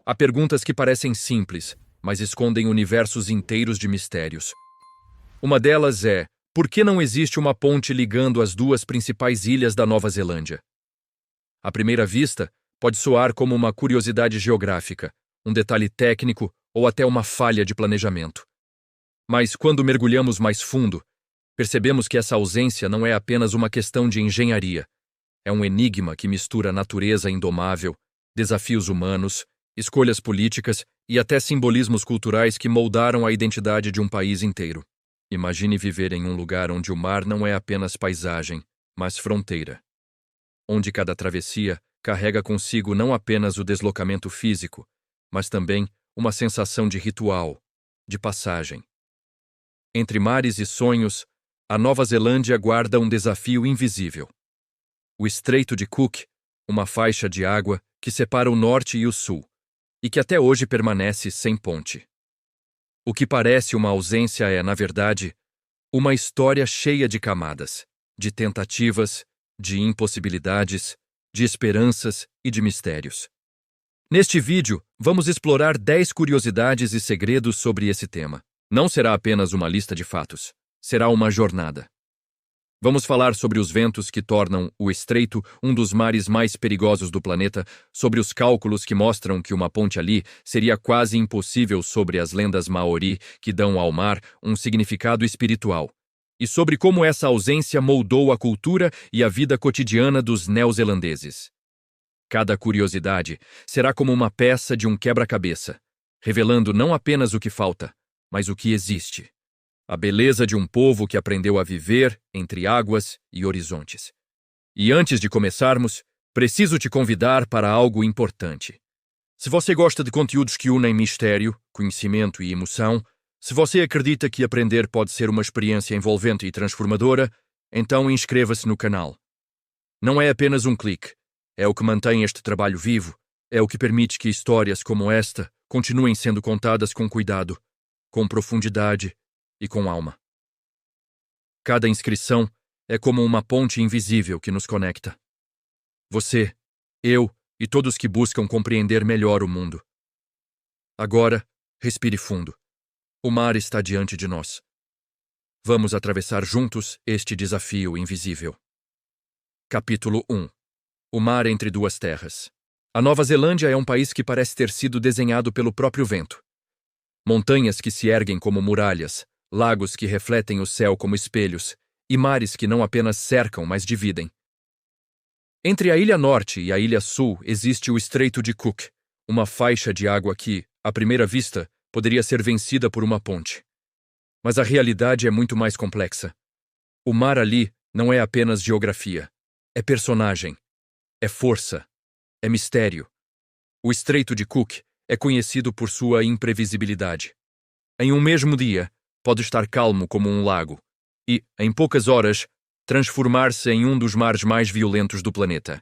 Há perguntas que parecem simples, mas escondem universos inteiros de mistérios. Uma delas é: por que não existe uma ponte ligando as duas principais ilhas da Nova Zelândia? À primeira vista, pode soar como uma curiosidade geográfica, um detalhe técnico ou até uma falha de planejamento. Mas quando mergulhamos mais fundo, percebemos que essa ausência não é apenas uma questão de engenharia. É um enigma que mistura natureza indomável, desafios humanos, escolhas políticas e até simbolismos culturais que moldaram a identidade de um país inteiro. Imagine viver em um lugar onde o mar não é apenas paisagem, mas fronteira. Onde cada travessia carrega consigo não apenas o deslocamento físico, mas também uma sensação de ritual, de passagem. Entre mares e sonhos, a Nova Zelândia guarda um desafio invisível. O Estreito de Cook, uma faixa de água que separa o norte e o sul, e que até hoje permanece sem ponte. O que parece uma ausência é, na verdade, uma história cheia de camadas, de tentativas, de impossibilidades, de esperanças e de mistérios. Neste vídeo, vamos explorar 10 curiosidades e segredos sobre esse tema. Não será apenas uma lista de fatos, será uma jornada. Vamos falar sobre os ventos que tornam o Estreito um dos mares mais perigosos do planeta, sobre os cálculos que mostram que uma ponte ali seria quase impossível, sobre as lendas maori que dão ao mar um significado espiritual, e sobre como essa ausência moldou a cultura e a vida cotidiana dos neozelandeses. Cada curiosidade será como uma peça de um quebra-cabeça, revelando não apenas o que falta, mas o que existe. A beleza de um povo que aprendeu a viver entre águas e horizontes. E antes de começarmos, preciso te convidar para algo importante. Se você gosta de conteúdos que unem mistério, conhecimento e emoção, se você acredita que aprender pode ser uma experiência envolvente e transformadora, então inscreva-se no canal. Não é apenas um clique, é o que mantém este trabalho vivo, é o que permite que histórias como esta continuem sendo contadas com cuidado, com profundidade e com alma. Cada inscrição é como uma ponte invisível que nos conecta. Você, eu e todos que buscam compreender melhor o mundo. Agora, respire fundo. O mar está diante de nós. Vamos atravessar juntos este desafio invisível. Capítulo 1. O mar entre duas terras. A Nova Zelândia é um país que parece ter sido desenhado pelo próprio vento. Montanhas que se erguem como muralhas, lagos que refletem o céu como espelhos, e mares que não apenas cercam, mas dividem. Entre a Ilha Norte e a Ilha Sul existe o Estreito de Cook, uma faixa de água que, à primeira vista, poderia ser vencida por uma ponte. Mas a realidade é muito mais complexa. O mar ali não é apenas geografia, é personagem, é força, é mistério. O Estreito de Cook é conhecido por sua imprevisibilidade. Em um mesmo dia, pode estar calmo como um lago e, em poucas horas, transformar-se em um dos mares mais violentos do planeta.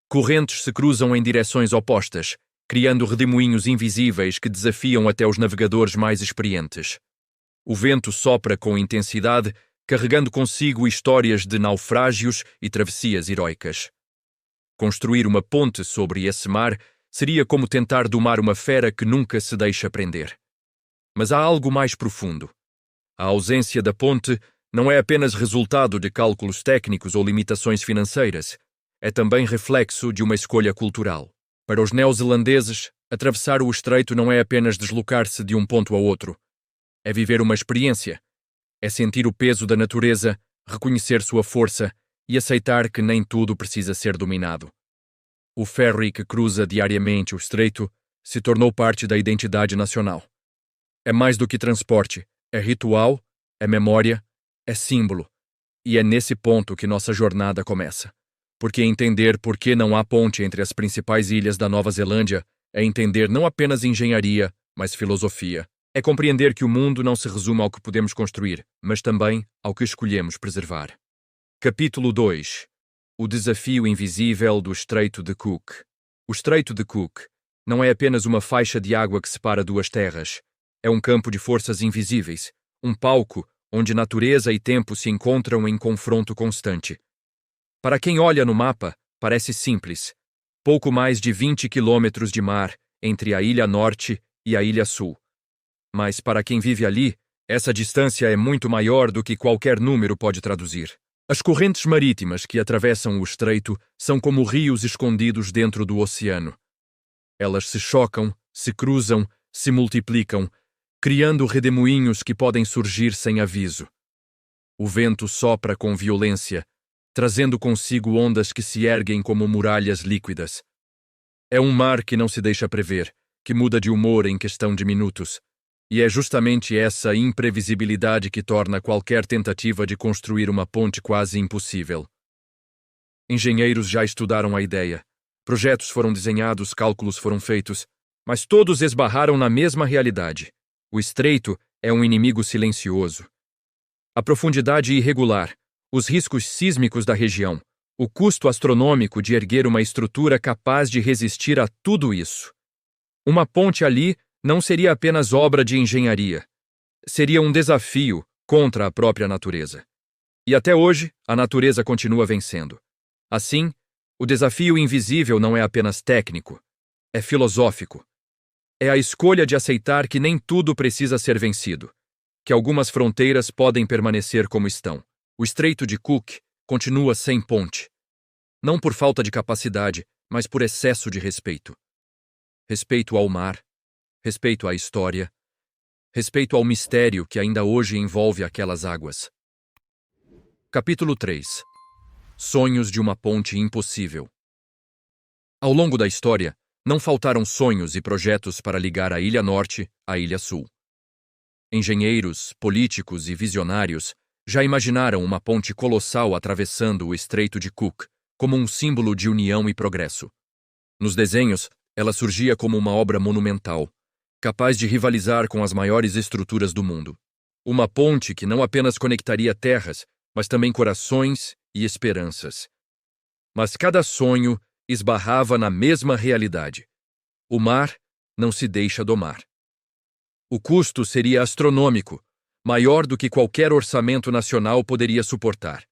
Correntes se cruzam em direções opostas, criando redemoinhos invisíveis que desafiam até os navegadores mais experientes. O vento sopra com intensidade, carregando consigo histórias de naufrágios e travessias heróicas. Construir uma ponte sobre esse mar seria como tentar domar uma fera que nunca se deixa prender. Mas há algo mais profundo. A ausência da ponte não é apenas resultado de cálculos técnicos ou limitações financeiras, é também reflexo de uma escolha cultural. Para os neozelandeses, atravessar o estreito não é apenas deslocar-se de um ponto a outro. É viver uma experiência. É sentir o peso da natureza, reconhecer sua força e aceitar que nem tudo precisa ser dominado. O ferry que cruza diariamente o estreito se tornou parte da identidade nacional. É mais do que transporte, é ritual, é memória, é símbolo. E é nesse ponto que nossa jornada começa. Porque entender por que não há ponte entre as principais ilhas da Nova Zelândia é entender não apenas engenharia, mas filosofia. É compreender que o mundo não se resume ao que podemos construir, mas também ao que escolhemos preservar. Capítulo 2. O desafio invisível do Estreito de Cook. O Estreito de Cook não é apenas uma faixa de água que separa duas terras. É um campo de forças invisíveis, um palco onde natureza e tempo se encontram em confronto constante. Para quem olha no mapa, parece simples. Pouco mais de 20 quilômetros de mar entre a Ilha Norte e a Ilha Sul. Mas para quem vive ali, essa distância é muito maior do que qualquer número pode traduzir. As correntes marítimas que atravessam o estreito são como rios escondidos dentro do oceano. Elas se chocam, se cruzam, se multiplicam, criando redemoinhos que podem surgir sem aviso. O vento sopra com violência, trazendo consigo ondas que se erguem como muralhas líquidas. É um mar que não se deixa prever, que muda de humor em questão de minutos. E é justamente essa imprevisibilidade que torna qualquer tentativa de construir uma ponte quase impossível. Engenheiros já estudaram a ideia. Projetos foram desenhados, cálculos foram feitos, mas todos esbarraram na mesma realidade. O estreito é um inimigo silencioso. A profundidade irregular, os riscos sísmicos da região, o custo astronômico de erguer uma estrutura capaz de resistir a tudo isso. Uma ponte ali não seria apenas obra de engenharia. Seria um desafio contra a própria natureza. E até hoje, a natureza continua vencendo. Assim, o desafio invisível não é apenas técnico, é filosófico. É a escolha de aceitar que nem tudo precisa ser vencido, que algumas fronteiras podem permanecer como estão. O Estreito de Cook continua sem ponte. Não por falta de capacidade, mas por excesso de respeito. Respeito ao mar, respeito à história, respeito ao mistério que ainda hoje envolve aquelas águas. Capítulo 3. Sonhos de uma ponte impossível. Ao longo da história, não faltaram sonhos e projetos para ligar a Ilha Norte à Ilha Sul. Engenheiros, políticos e visionários já imaginaram uma ponte colossal atravessando o Estreito de Cook, como um símbolo de união e progresso. Nos desenhos, ela surgia como uma obra monumental, capaz de rivalizar com as maiores estruturas do mundo. Uma ponte que não apenas conectaria terras, mas também corações e esperanças. Mas cada sonho esbarrava na mesma realidade. O mar não se deixa domar. O custo seria astronômico, maior do que qualquer orçamento nacional poderia suportar.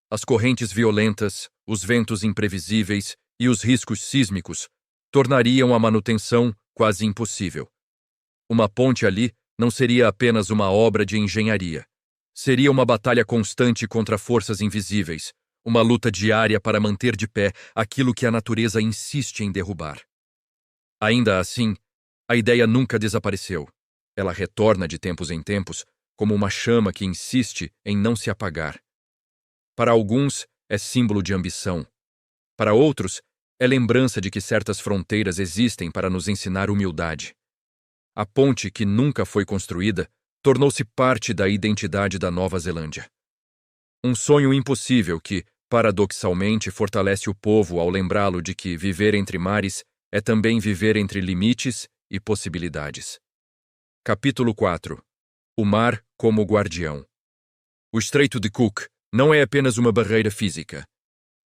As correntes violentas, os ventos imprevisíveis e os riscos sísmicos tornariam a manutenção quase impossível. Uma ponte ali não seria apenas uma obra de engenharia. Seria uma batalha constante contra forças invisíveis, uma luta diária para manter de pé aquilo que a natureza insiste em derrubar. Ainda assim, a ideia nunca desapareceu. Ela retorna de tempos em tempos, como uma chama que insiste em não se apagar. Para alguns, é símbolo de ambição. Para outros, é lembrança de que certas fronteiras existem para nos ensinar humildade. A ponte que nunca foi construída tornou-se parte da identidade da Nova Zelândia. Um sonho impossível que, paradoxalmente, fortalece o povo ao lembrá-lo de que viver entre mares é também viver entre limites e possibilidades. Capítulo 4. O mar como guardião. O Estreito de Cook não é apenas uma barreira física.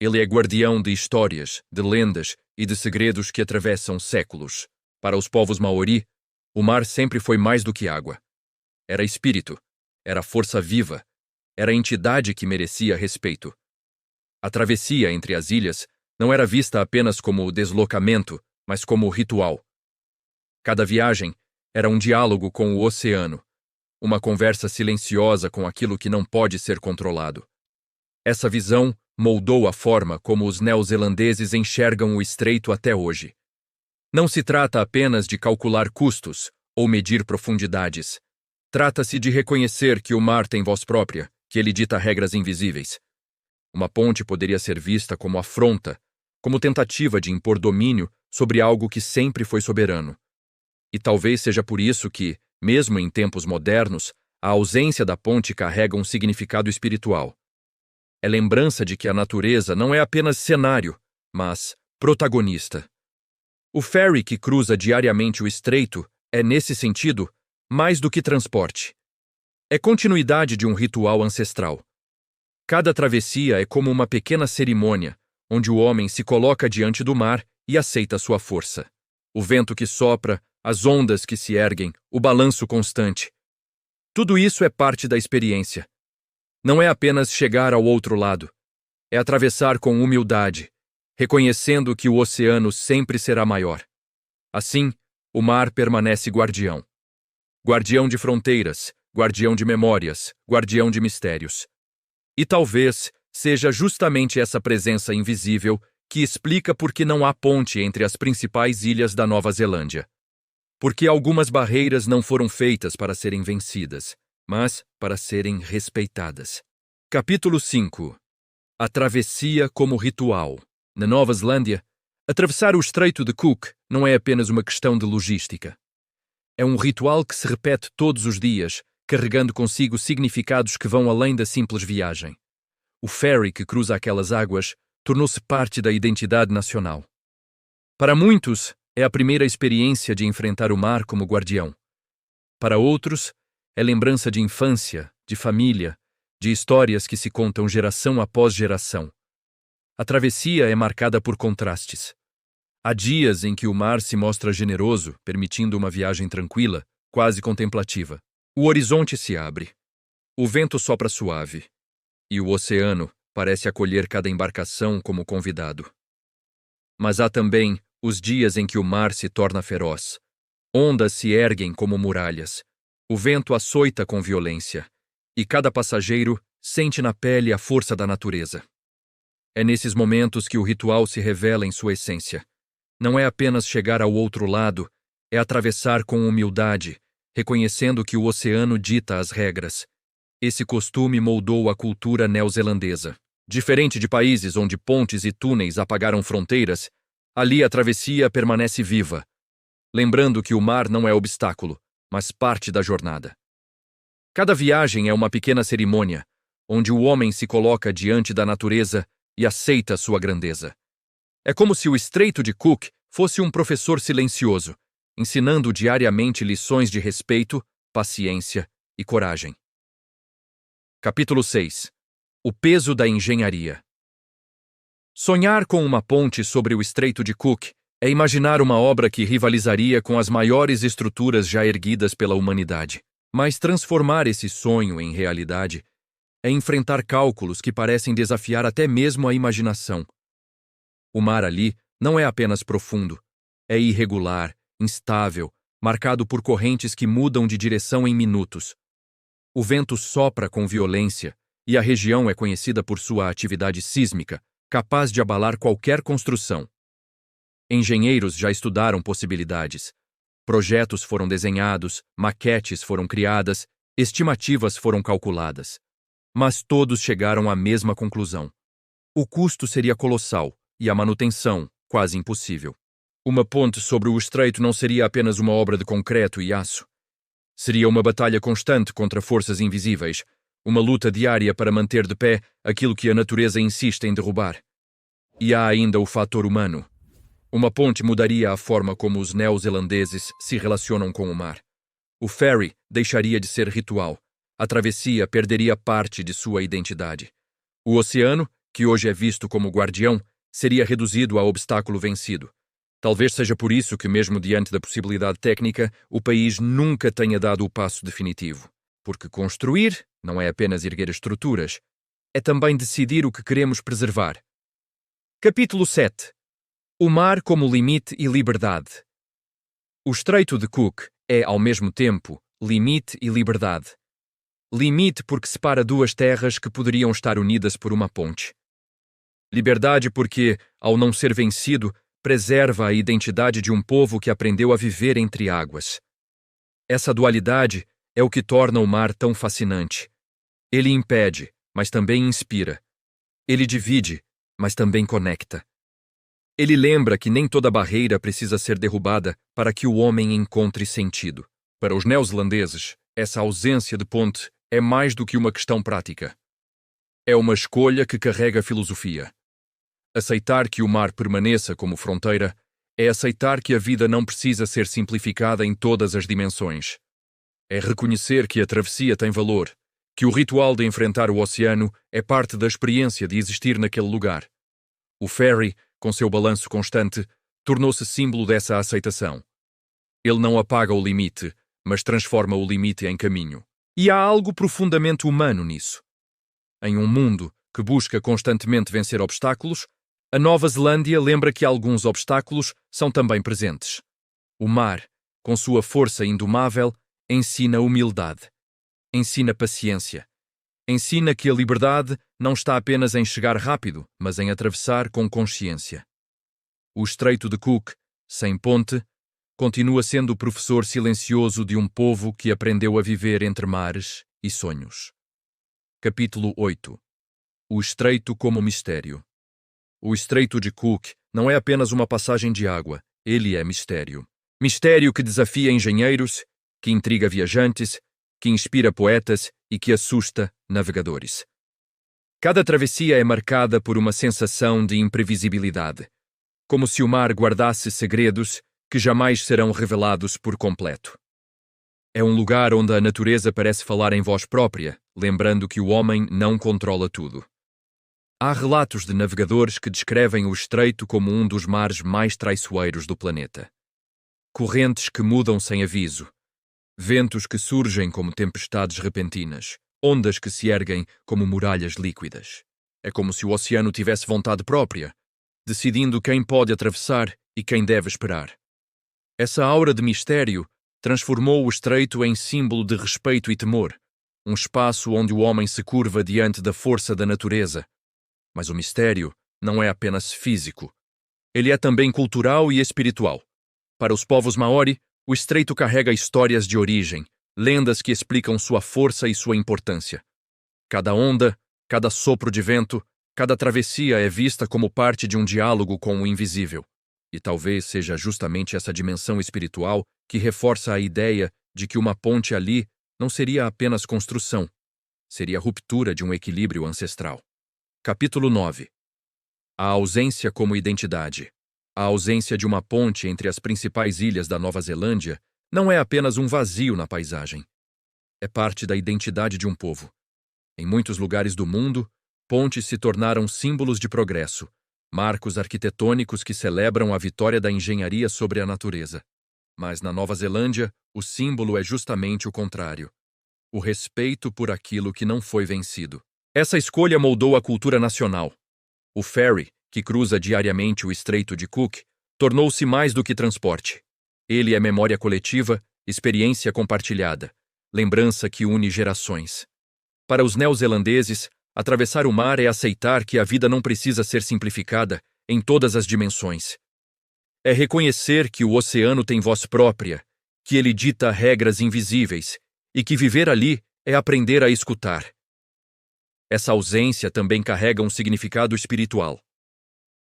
Ele é guardião de histórias, de lendas e de segredos que atravessam séculos. Para os povos maori, o mar sempre foi mais do que água. Era espírito, era força viva, era entidade que merecia respeito. A travessia entre as ilhas não era vista apenas como deslocamento, mas como ritual. Cada viagem era um diálogo com o oceano, uma conversa silenciosa com aquilo que não pode ser controlado. Essa visão moldou a forma como os neozelandeses enxergam o estreito até hoje. Não se trata apenas de calcular custos ou medir profundidades. Trata-se de reconhecer que o mar tem voz própria, que ele dita regras invisíveis. Uma ponte poderia ser vista como afronta, como tentativa de impor domínio sobre algo que sempre foi soberano. E talvez seja por isso que, mesmo em tempos modernos, a ausência da ponte carrega um significado espiritual. É lembrança de que a natureza não é apenas cenário, mas protagonista. O ferry que cruza diariamente o estreito é, nesse sentido, mais do que transporte. É continuidade de um ritual ancestral. Cada travessia é como uma pequena cerimônia, onde o homem se coloca diante do mar e aceita sua força. O vento que sopra, as ondas que se erguem, o balanço constante. Tudo isso é parte da experiência. Não é apenas chegar ao outro lado. É atravessar com humildade, reconhecendo que o oceano sempre será maior. Assim, o mar permanece guardião. Guardião de fronteiras, guardião de memórias, guardião de mistérios. E talvez seja justamente essa presença invisível que explica por que não há ponte entre as principais ilhas da Nova Zelândia. Porque algumas barreiras não foram feitas para serem vencidas, mas para serem respeitadas. Capítulo 5. A travessia como ritual. Na Nova Zelândia, atravessar o Estreito de Cook não é apenas uma questão de logística. É um ritual que se repete todos os dias, carregando consigo significados que vão além da simples viagem. O ferry que cruza aquelas águas tornou-se parte da identidade nacional. Para muitos, é a primeira experiência de enfrentar o mar como guardião. Para outros, é lembrança de infância, de família, de histórias que se contam geração após geração. A travessia é marcada por contrastes. Há dias em que o mar se mostra generoso, permitindo uma viagem tranquila, quase contemplativa. O horizonte se abre. O vento sopra suave. E o oceano parece acolher cada embarcação como convidado. Mas há também os dias em que o mar se torna feroz. Ondas se erguem como muralhas. O vento açoita com violência. E cada passageiro sente na pele a força da natureza. É nesses momentos que o ritual se revela em sua essência. Não é apenas chegar ao outro lado, é atravessar com humildade, reconhecendo que o oceano dita as regras. Esse costume moldou a cultura neozelandesa. Diferente de países onde pontes e túneis apagaram fronteiras, ali a travessia permanece viva, lembrando que o mar não é obstáculo, mas parte da jornada. Cada viagem é uma pequena cerimônia, onde o homem se coloca diante da natureza e aceita sua grandeza. É como se o Estreito de Cook fosse um professor silencioso, ensinando diariamente lições de respeito, paciência e coragem. Capítulo 6. O peso da engenharia. Sonhar com uma ponte sobre o Estreito de Cook é imaginar uma obra que rivalizaria com as maiores estruturas já erguidas pela humanidade. Mas transformar esse sonho em realidade é enfrentar cálculos que parecem desafiar até mesmo a imaginação. O mar ali não é apenas profundo, é irregular, instável, marcado por correntes que mudam de direção em minutos. O vento sopra com violência e a região é conhecida por sua atividade sísmica, capaz de abalar qualquer construção. Engenheiros já estudaram possibilidades. Projetos foram desenhados, maquetes foram criadas, estimativas foram calculadas. Mas todos chegaram à mesma conclusão. O custo seria colossal e a manutenção quase impossível. Uma ponte sobre o estreito não seria apenas uma obra de concreto e aço. Seria uma batalha constante contra forças invisíveis, uma luta diária para manter de pé aquilo que a natureza insiste em derrubar. E há ainda o fator humano. Uma ponte mudaria a forma como os neozelandeses se relacionam com o mar. O ferry deixaria de ser ritual. A travessia perderia parte de sua identidade. O oceano, que hoje é visto como guardião, seria reduzido a obstáculo vencido. Talvez seja por isso que, mesmo diante da possibilidade técnica, o país nunca tenha dado o passo definitivo. Porque construir não é apenas erguer estruturas, é também decidir o que queremos preservar. Capítulo 7. O mar como limite e liberdade. O Estreito de Cook é, ao mesmo tempo, limite e liberdade. Limite porque separa duas terras que poderiam estar unidas por uma ponte. Liberdade porque, ao não ser vencido, preserva a identidade de um povo que aprendeu a viver entre águas. Essa dualidade é o que torna o mar tão fascinante. Ele impede, mas também inspira. Ele divide, mas também conecta. Ele lembra que nem toda barreira precisa ser derrubada para que o homem encontre sentido. Para os neozelandeses, essa ausência de ponte é mais do que uma questão prática. É uma escolha que carrega filosofia. Aceitar que o mar permaneça como fronteira é aceitar que a vida não precisa ser simplificada em todas as dimensões. É reconhecer que a travessia tem valor, que o ritual de enfrentar o oceano é parte da experiência de existir naquele lugar. O ferry, com seu balanço constante, tornou-se símbolo dessa aceitação. Ele não apaga o limite, mas transforma o limite em caminho. E há algo profundamente humano nisso. Em um mundo que busca constantemente vencer obstáculos, a Nova Zelândia lembra que alguns obstáculos são também presentes. O mar, com sua força indomável, ensina humildade, ensina paciência, ensina que a liberdade não está apenas em chegar rápido, mas em atravessar com consciência. O Estreito de Cook, sem ponte, continua sendo o professor silencioso de um povo que aprendeu a viver entre mares e sonhos. Capítulo 8. O Estreito como mistério. O Estreito de Cook não é apenas uma passagem de água, ele é mistério. Mistério que desafia engenheiros, que intriga viajantes, que inspira poetas e que assusta navegadores. Cada travessia é marcada por uma sensação de imprevisibilidade, como se o mar guardasse segredos que jamais serão revelados por completo. É um lugar onde a natureza parece falar em voz própria, lembrando que o homem não controla tudo. Há relatos de navegadores que descrevem o estreito como um dos mares mais traiçoeiros do planeta. Correntes que mudam sem aviso, ventos que surgem como tempestades repentinas, ondas que se erguem como muralhas líquidas. É como se o oceano tivesse vontade própria, decidindo quem pode atravessar e quem deve esperar. Essa aura de mistério transformou o estreito em símbolo de respeito e temor, um espaço onde o homem se curva diante da força da natureza. Mas o mistério não é apenas físico. Ele é também cultural e espiritual. Para os povos maori, o estreito carrega histórias de origem, lendas que explicam sua força e sua importância. Cada onda, cada sopro de vento, cada travessia é vista como parte de um diálogo com o invisível. E talvez seja justamente essa dimensão espiritual que reforça a ideia de que uma ponte ali não seria apenas construção, seria a ruptura de um equilíbrio ancestral. Capítulo 9. A ausência como identidade. A ausência de uma ponte entre as principais ilhas da Nova Zelândia não é apenas um vazio na paisagem. É parte da identidade de um povo. Em muitos lugares do mundo, pontes se tornaram símbolos de progresso, marcos arquitetônicos que celebram a vitória da engenharia sobre a natureza. Mas na Nova Zelândia, o símbolo é justamente o contrário: o respeito por aquilo que não foi vencido. Essa escolha moldou a cultura nacional. O ferry, que cruza diariamente o Estreito de Cook, tornou-se mais do que transporte. Ele é memória coletiva, experiência compartilhada, lembrança que une gerações. Para os neozelandeses, atravessar o mar é aceitar que a vida não precisa ser simplificada em todas as dimensões. É reconhecer que o oceano tem voz própria, que ele dita regras invisíveis e que viver ali é aprender a escutar. Essa ausência também carrega um significado espiritual.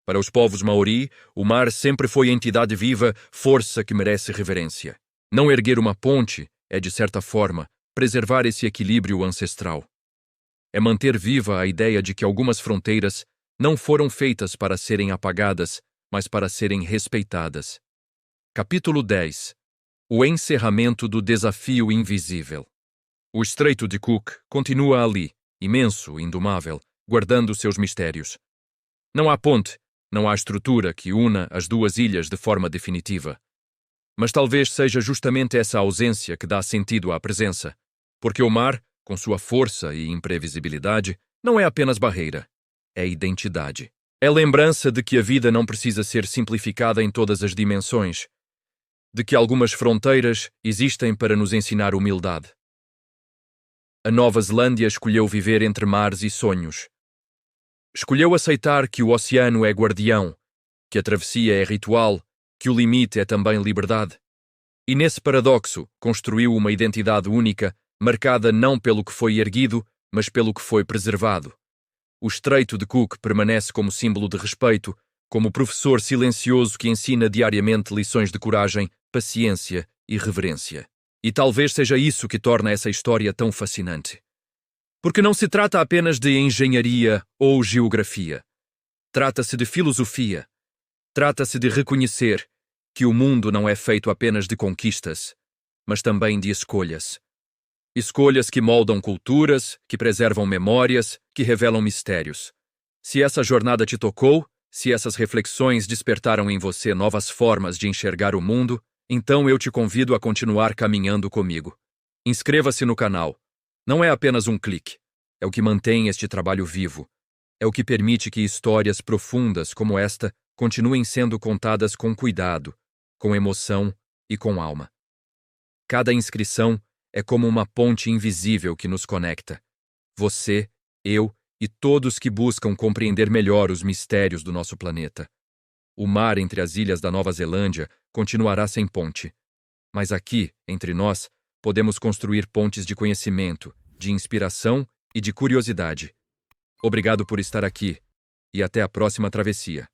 Para os povos maori, o mar sempre foi entidade viva, força que merece reverência. Não erguer uma ponte é, de certa forma, preservar esse equilíbrio ancestral. É manter viva a ideia de que algumas fronteiras não foram feitas para serem apagadas, mas para serem respeitadas. Capítulo 10. O encerramento do desafio invisível. O Estreito de Cook continua ali, imenso, indomável, guardando seus mistérios. Não há ponte, não há estrutura que una as duas ilhas de forma definitiva. Mas talvez seja justamente essa ausência que dá sentido à presença, porque o mar, com sua força e imprevisibilidade, não é apenas barreira, é identidade. É lembrança de que a vida não precisa ser simplificada em todas as dimensões, de que algumas fronteiras existem para nos ensinar humildade. A Nova Zelândia escolheu viver entre mares e sonhos. Escolheu aceitar que o oceano é guardião, que a travessia é ritual, que o limite é também liberdade. E nesse paradoxo construiu uma identidade única, marcada não pelo que foi erguido, mas pelo que foi preservado. O Estreito de Cook permanece como símbolo de respeito, como professor silencioso que ensina diariamente lições de coragem, paciência e reverência. E talvez seja isso que torna essa história tão fascinante. Porque não se trata apenas de engenharia ou geografia. Trata-se de filosofia. Trata-se de reconhecer que o mundo não é feito apenas de conquistas, mas também de escolhas. Escolhas que moldam culturas, que preservam memórias, que revelam mistérios. Se essa jornada te tocou, se essas reflexões despertaram em você novas formas de enxergar o mundo, então eu te convido a continuar caminhando comigo. Inscreva-se no canal. Não é apenas um clique. É o que mantém este trabalho vivo. É o que permite que histórias profundas como esta continuem sendo contadas com cuidado, com emoção e com alma. Cada inscrição é como uma ponte invisível que nos conecta. Você, eu e todos que buscam compreender melhor os mistérios do nosso planeta. O mar entre as ilhas da Nova Zelândia continuará sem ponte. Mas aqui, entre nós, podemos construir pontes de conhecimento, de inspiração e de curiosidade. Obrigado por estar aqui, e até a próxima travessia.